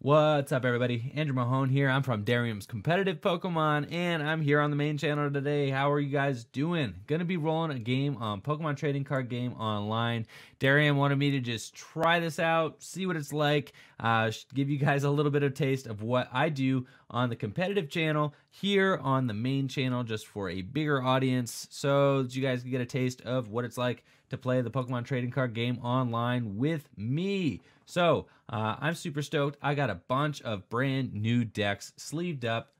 What's up, everybody? Andrew Mahone here. I'm from Derium's Competitive Pokemon, and I'm here on the main channel today. How are you guys doing? Gonna be rolling a game on Pokemon Trading Card Game online. Derium wanted me to just try this out, see what it's like, give you guys a little bit of taste of what I do on the competitive channel here on the main channel, just for a bigger audience, so that you guys can get a taste of what it's like to play the Pokemon Trading Card Game online with me. So I'm super stoked. I got a bunch of brand new decks sleeved up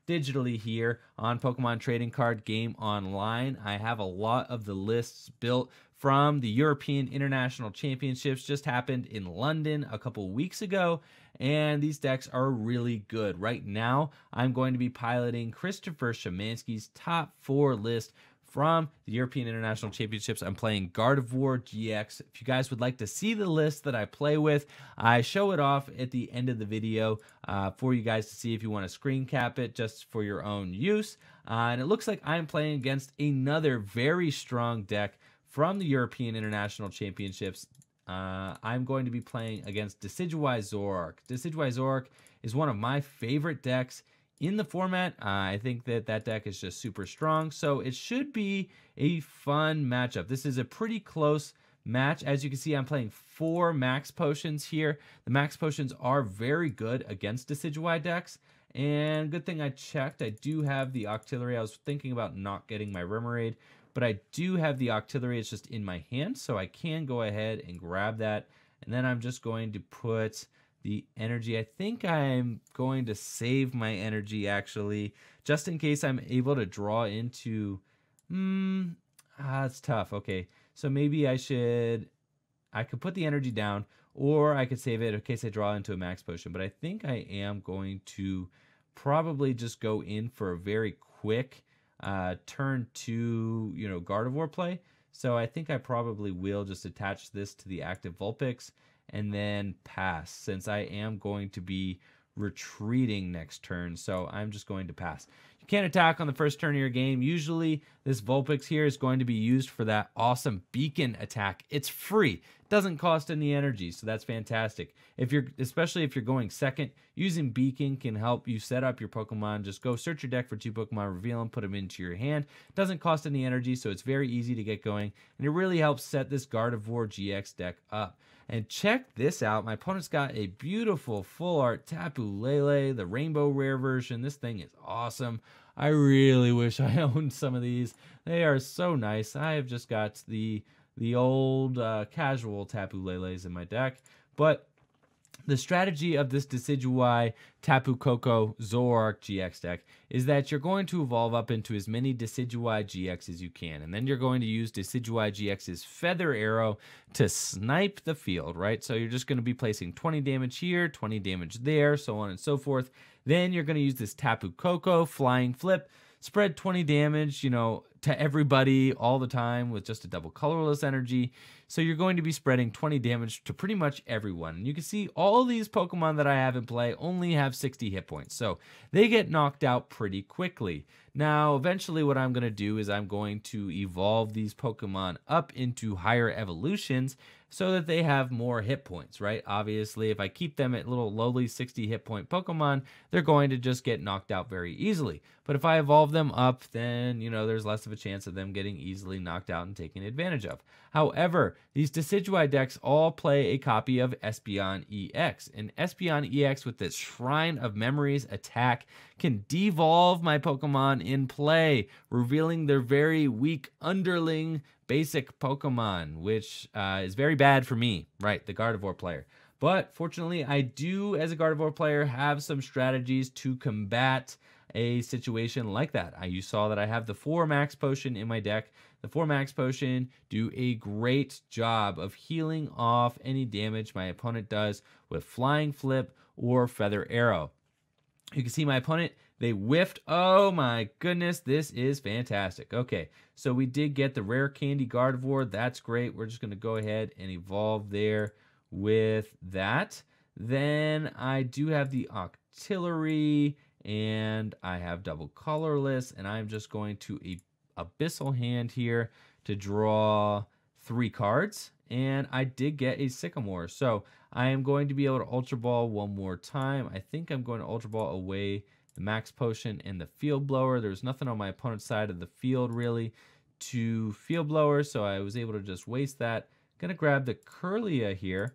digitally here on Pokemon Trading Card Game Online. I have a lot of the lists built from the European International Championships, just happened in London a couple weeks ago, and these decks are really good. Right now, I'm going to be piloting Christopher Szymanski's top 4 list from the European International Championships. I'm playing Gardevoir GX. If you guys would like to see the list that I play with, I show it off at the end of the video for you guys to see if you want to screen cap it just for your own use. And it looks like I'm playing against another very strong deck from the European International Championships. I'm going to be playing against Decidueye Zoroark. Decidueye Zoroark is one of my favorite decks in the format. I think that deck is just super strong, so it should be a fun matchup. This is a pretty close match. As you can see, I'm playing 4 max potions here. The max potions are very good against Decidueye decks, and good thing I checked. I do have the Octillery. I was thinking about not getting my Remoraid, but I do have the Octillery. It's just in my hand, so I can go ahead and grab that, and then I'm just going to put the energy. I think I'm going to save my energy, actually, just in case I'm able to draw into... it's tough. Okay, so maybe I could put the energy down, or I could save it in case I draw into a max potion. But I think I am going to probably just go in for a very quick turn 2, Gardevoir play. So I think I probably will just attach this to the active Vulpix and then pass, since I am going to be retreating next turn. So I'm just going to pass. You can't attack on the first turn of your game. Usually this Vulpix here is going to be used for that awesome beacon attack. It's free. It doesn't cost any energy, so that's fantastic. Especially if you're going second, using beacon can help you set up your Pokemon. Just go search your deck for 2 Pokemon, reveal them, put them into your hand. It doesn't cost any energy, so it's very easy to get going, and it really helps set this Gardevoir GX deck up. And check this out. My opponent's got a beautiful full art Tapu Lele, the rainbow rare version. This thing is awesome. I really wish I owned some of these. They are so nice. I have just got the old casual Tapu Leles in my deck. But the strategy of this Decidueye Tapu Koko Zoroark GX deck is that you're going to evolve up into as many Decidueye GX as you can, and then you're going to use Decidueye GX's Feather Arrow to snipe the field, right? So you're just going to be placing 20 damage here, 20 damage there, so on and so forth. Then you're going to use this Tapu Koko Flying Flip, spread 20 damage, to everybody all the time with just a double colorless energy. So you're going to be spreading 20 damage to pretty much everyone. And you can see all these Pokemon that I have in play only have 60 hit points, so they get knocked out pretty quickly. Now, eventually what I'm going to do is I'm going to evolve these Pokemon up into higher evolutions so that they have more hit points, right? Obviously, if I keep them at little lowly 60 hit point Pokemon, they're going to just get knocked out very easily. But if I evolve them up, then, there's less of a chance of them getting easily knocked out and taken advantage of. However, these Decidueye decks all play a copy of Espeon EX. And Espeon EX with this Shrine of Memories attack can devolve my Pokemon in play, revealing their very weak underling basic Pokemon, which is very bad for me, right, the Gardevoir player. But fortunately, I do, as a Gardevoir player, have some strategies to combat a situation like that. You saw that I have the 4 max potion in my deck. The 4 max potion do a great job of healing off any damage my opponent does with Flying Flip or Feather Arrow. You can see my opponent, they whiffed. Oh my goodness, this is fantastic. Okay, so we did get the rare candy Gardevoir. That's great. We're just going to go ahead and evolve there with that. Then I do have the Octillery, and I have double colorless, and I'm just going to Abyssal Hand here to draw 3 cards, and I did get a Sycamore. So I am going to be able to Ultra Ball one more time. I think I'm going to Ultra Ball away the Max Potion and the Field Blower. There's nothing on my opponent's side of the field really to Field Blower, so I was able to just waste that. Gonna grab the Curlia here,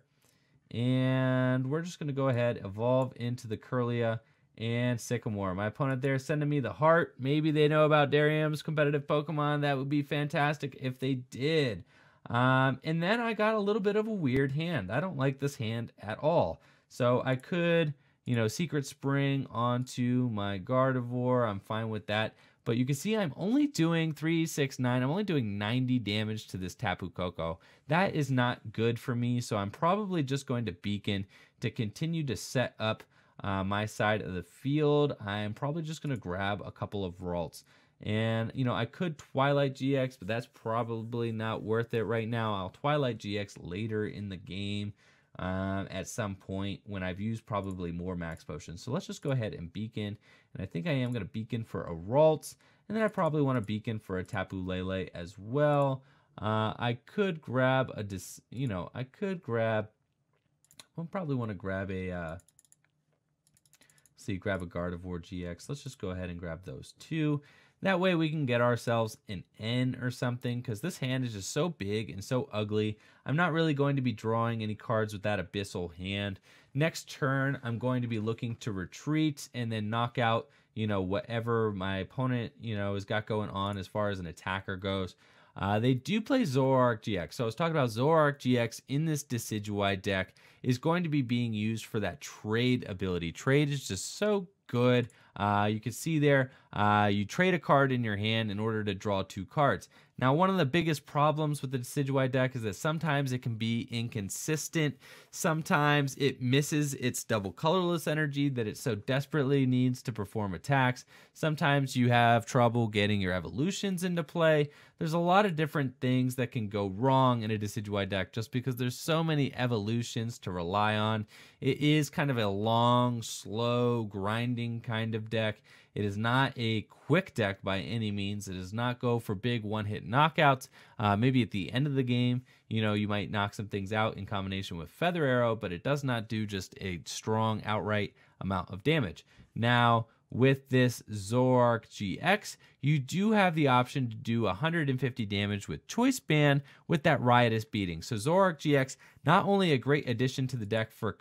and we're just gonna go ahead, evolve into the Curlia and Sycamore. My opponent there sending me the heart. Maybe they know about Derium's competitive Pokemon. That would be fantastic if they did. And then I got a little bit of a weird hand. I don't like this hand at all. So I could, you know, Secret Spring onto my Gardevoir. I'm fine with that. But you can see I'm only doing 3, 6, 9. I'm only doing 90 damage to this Tapu Koko. That is not good for me. So I'm probably just going to Beacon to continue to set up my side of the field. I'm probably just going to grab a couple of Ralts. And, you know, I could Twilight GX, but that's probably not worth it right now. I'll Twilight GX later in the game at some point when I've used probably more Max Potions. So let's just go ahead and Beacon. And I think I am going to Beacon for a Ralts. And then I probably want to Beacon for a Tapu Lele as well. I could grab a, I'll probably want to grab a, grab a Gardevoir GX. Let's just go ahead and grab those two. That way we can get ourselves an N or something, because this hand is just so big and so ugly. I'm not really going to be drawing any cards with that Abyssal hand. Next turn, I'm going to be looking to retreat and then knock out, you know, whatever my opponent, you know, has got going on as far as an attacker goes. They do play Zoroark GX. So I was talking about Zoroark GX in this Decidueye deck is going to be being used for that trade ability. Trade is just so good. You can see there, you trade a card in your hand in order to draw 2 cards. Now, one of the biggest problems with the Decidueye deck is that sometimes it can be inconsistent. Sometimes it misses its double colorless energy that it so desperately needs to perform attacks. Sometimes you have trouble getting your evolutions into play. There's a lot of different things that can go wrong in a Decidueye deck just because there's so many evolutions to rely on. It is kind of a long, slow, grinding kind of deck. It is not a quick deck by any means. It does not go for big one-hit knockouts. Maybe at the end of the game, you know, you might knock some things out in combination with Feather Arrow, but it does not do just a strong outright amount of damage. Now, with this Zoroark GX, you do have the option to do 150 damage with Choice Band with that Riotous Beating. So Zoroark GX, not only a great addition to the deck for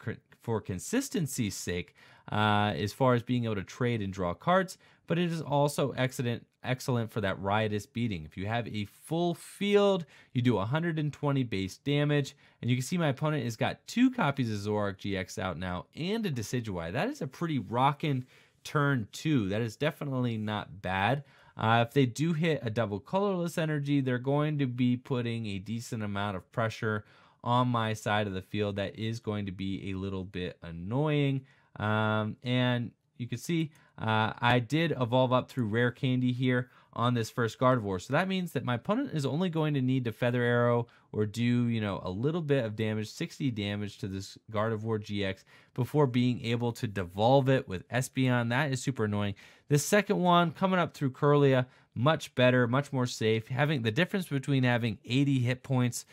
consistency's sake, as far as being able to trade and draw cards, but it is also excellent for that Riotous Beating. If you have a full field, you do 120 base damage, and you can see my opponent has got 2 copies of Zoroark GX out now and a Decidueye. That is a pretty rockin' turn 2. That is definitely not bad. If they do hit a double colorless energy, they're going to be putting a decent amount of pressure on my side of the field. That is going to be a little bit annoying. And you can see I did evolve up through Rare Candy here on this first Gardevoir. So that means that my opponent is only going to need to Feather Arrow or do, you know, a little bit of damage, 60 damage to this Gardevoir GX before being able to devolve it with Espeon. That is super annoying. This second one coming up through Curlia, much better, much more safe. Having the difference between having 80 hit points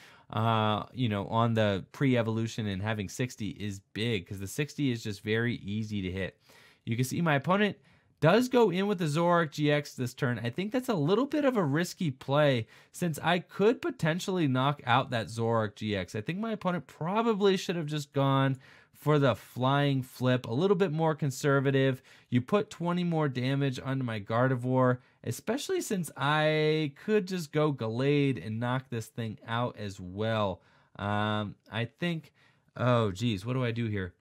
you know, on the pre-evolution and having 60 is big because the 60 is just very easy to hit. You can see my opponent does go in with the Zoroark GX this turn. I think that's a little bit of a risky play since I could potentially knock out that Zoroark GX. I think my opponent probably should have just gone for the flying flip, a little bit more conservative. You put 20 more damage onto my Gardevoir, especially since I could just go Gallade and knock this thing out as well. I think, oh geez, what do I do here?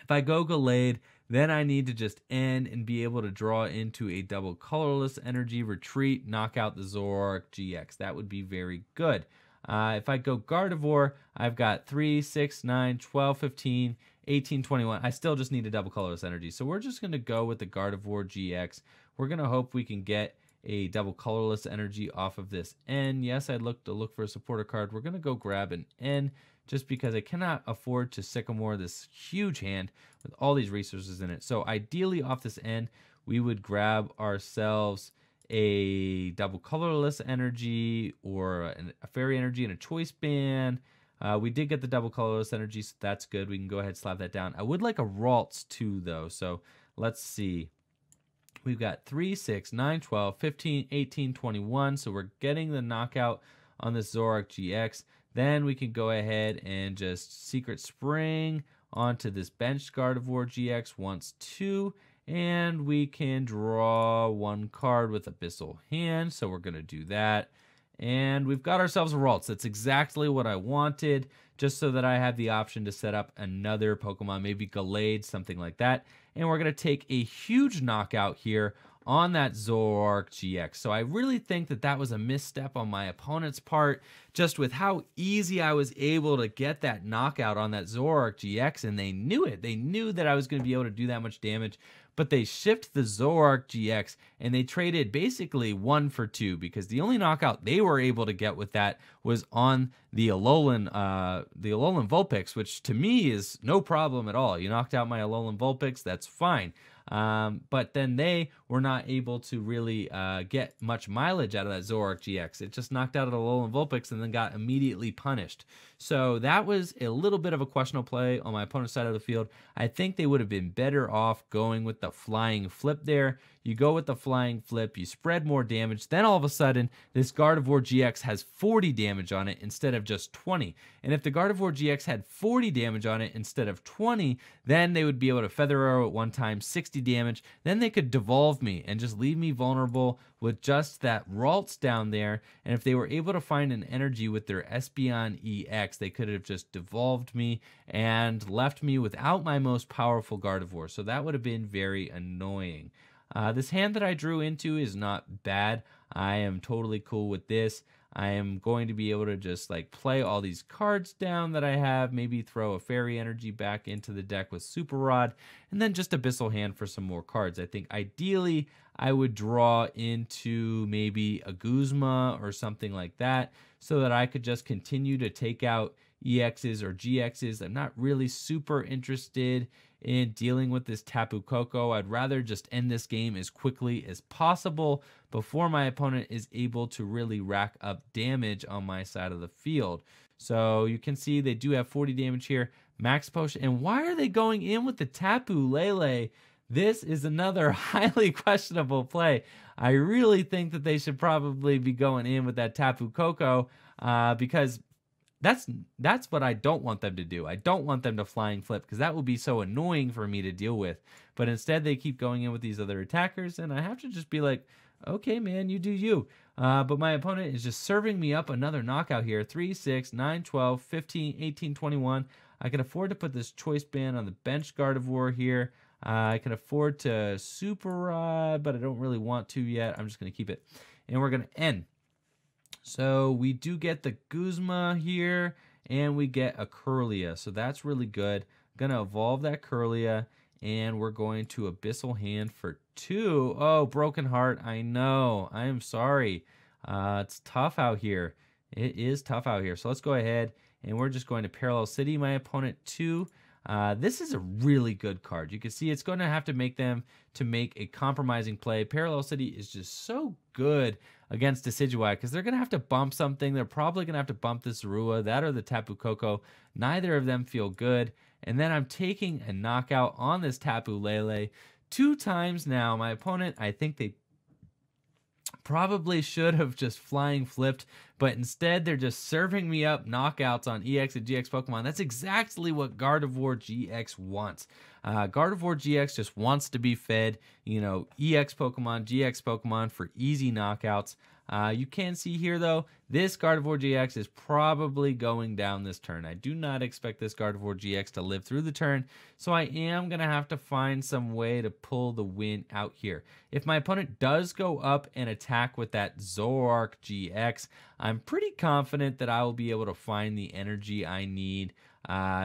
If I go Gallade, then I need to just end and be able to draw into a double colorless energy, retreat, knock out the Zoroark GX. That would be very good. If I go Gardevoir, I've got 3, 6, 9, 12, 15, 18, 21. I still just need a double colorless energy. So we're just going to go with the Gardevoir GX. We're going to hope we can get a double colorless energy off of this N. Yes, I'd look for a supporter card. We're going to go grab an N just because I cannot afford to Sycamore this huge hand with all these resources in it. So ideally off this N, we would grab ourselves a double colorless energy or a fairy energy and a choice band. We did get the double colorless energy, so that's good. We can go ahead and slap that down. I would like a Ralts too, though. So let's see. We've got 3, 6, 9, 12, 15, 18, 21. So we're getting the knockout on this Zoroark GX. Then we can go ahead and just Secret Spring onto this benched Gardevoir GX once 2. And we can draw 1 card with Abyssal Hand. So we're going to do that. And we've got ourselves a Ralts. That's exactly what I wanted, just so that I have the option to set up another Pokemon, maybe Gallade, something like that. And we're going to take a huge knockout here on that Zoroark GX. So I really think that that was a misstep on my opponent's part, just with how easy I was able to get that knockout on that Zoroark GX, and they knew it. They knew that I was going to be able to do that much damage, but they shipped the Zoroark GX, and they traded basically 1 for 2, because the only knockout they were able to get with that was on the Alolan Vulpix, which to me is no problem at all. You knocked out my Alolan Vulpix, that's fine. But then they were not able to really get much mileage out of that Zoroark GX. It just knocked out an Alolan Vulpix and then got immediately punished. So that was a little bit of a questionable play on my opponent's side of the field. I think they would have been better off going with the Flying Flip there. You go with the Flying Flip, you spread more damage, then all of a sudden, this Gardevoir GX has 40 damage on it instead of just 20. And if the Gardevoir GX had 40 damage on it instead of 20, then they would be able to Feather Arrow at one time, 60 damage. Then they could devolve me and just leave me vulnerable with just that Ralts down there. And if they were able to find an energy with their Espeon EX, they could have just devolved me and left me without my most powerful Gardevoir. So that would have been very annoying. This hand that I drew into is not bad. I am totally cool with this. I am going to be able to just like play all these cards down that I have, maybe throw a Fairy Energy back into the deck with Super Rod, and then just Abyssal Hand for some more cards. I think ideally I would draw into maybe a Guzma or something like that, so that I could just continue to take out EXs or GXs. I'm not really super interested in dealing with this Tapu Koko. I'd rather just end this game as quickly as possible before my opponent is able to really rack up damage on my side of the field. So you can see they do have 40 damage here. Max Potion. And why are they going in with the Tapu Lele? This is another highly questionable play. I really think that they should probably be going in with that Tapu Koko because that's what I don't want them to do. I don't want them to Flying Flip, because that will be so annoying for me to deal with. But instead, they keep going in with these other attackers, and I have to just be like, okay, man, you do you. But my opponent is just serving me up another knockout here. 3, 6, 9, 12, 15, 18, 21. I can afford to put this Choice Band on the bench Gardevoir here. I can afford to Super Rod, but I don't really want to yet. I'm just going to keep it. And we're going to end. So we do get the Guzma here, and we get a Kirlia. So that's really good. I'm going to evolve that Kirlia, and we're going to Abyssal Hand for 2. Oh, Broken Heart. I know. I am sorry. It's tough out here. It is tough out here. So let's go ahead, and we're just going to Parallel City my opponent 2. This is a really good card. You can see it's going to have to make them to make a compromising play. Parallel City is just so good against Decidueye because they're going to have to bump something. They're probably going to have to bump this Rua, that or the Tapu Koko. Neither of them feel good. And then I'm taking a knockout on this Tapu Lele 2 times now. My opponent, I think they probably should have just Flying Flipped, but instead they're just serving me up knockouts on EX and GX Pokemon. That's exactly what Gardevoir GX wants. Gardevoir GX just wants to be fed, EX Pokemon, GX Pokemon for easy knockouts. You can see here, though, this Gardevoir GX is probably going down this turn. I do not expect this Gardevoir GX to live through the turn, so I am going to have to find some way to pull the win out here. If my opponent does go up and attack with that Zoroark GX, I'm pretty confident that I will be able to find the energy I need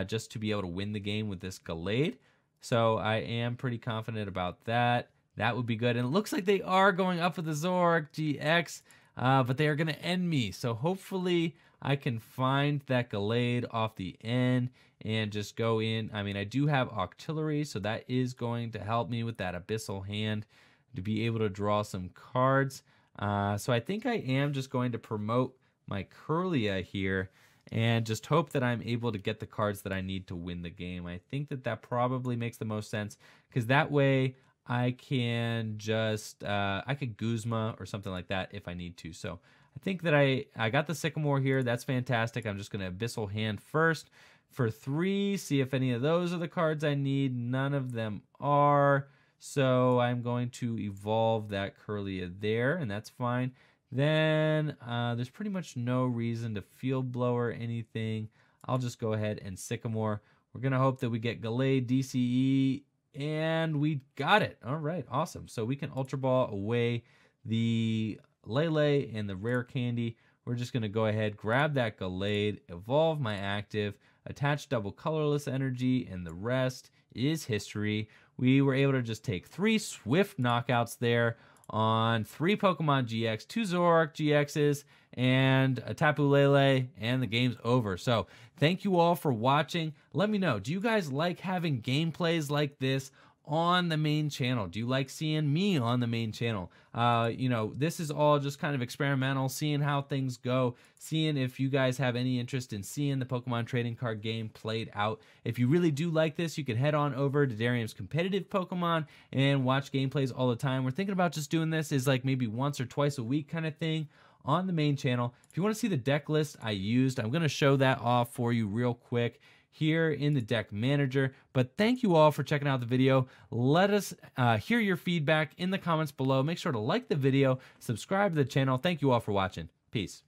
just to be able to win the game with this Gallade. So I am pretty confident about that. That would be good. And it looks like they are going up with the Zoroark GX, but they are going to end me. So hopefully I can find that Gallade off the end and just go in. I mean, I do have Octillery, so that is going to help me with that Abyssal Hand to be able to draw some cards. So I think I am just going to promote my Kirlia here. and just hope that I'm able to get the cards that I need to win the game. I think that that probably makes the most sense, because that way I can just, I could Guzma or something like that if I need to. So I think that I got the Sycamore here. That's fantastic. I'm just going to Abyssal Hand first for 3, see if any of those are the cards I need. None of them are. So I'm going to evolve that Curlia there, and that's fine. Then there's pretty much no reason to Field Blower anything. I'll just go ahead and Sycamore. We're going to hope that we get Gallade, DCE, and we got it. All right, awesome. So we can Ultra Ball away the Lele and the Rare Candy. We're just going to go ahead, grab that Gallade, evolve my active, attach double colorless energy, and the rest is history. We were able to just take 3 swift knockouts there on 3 Pokemon GX, 2 Zoroark GXs, and a Tapu Lele, and the game's over. So thank you all for watching. Let me know, do you guys like having gameplays like this on the main channel? Do you like seeing me on the main channel? You know, this is all just kind of experimental, seeing how things go, seeing if you guys have any interest in seeing the Pokemon trading card game played out. If you really do like this, you can head on over to Derium's competitive Pokemon and watch gameplays all the time. We're thinking about just doing this as like maybe once or twice a week kind of thing on the main channel. If you want to see the deck list I used, I'm going to show that off for you real quick here in the deck manager. But thank you all for checking out the video. Let us hear your feedback in the comments below. Make sure to like the video, subscribe to the channel. Thank you all for watching. Peace.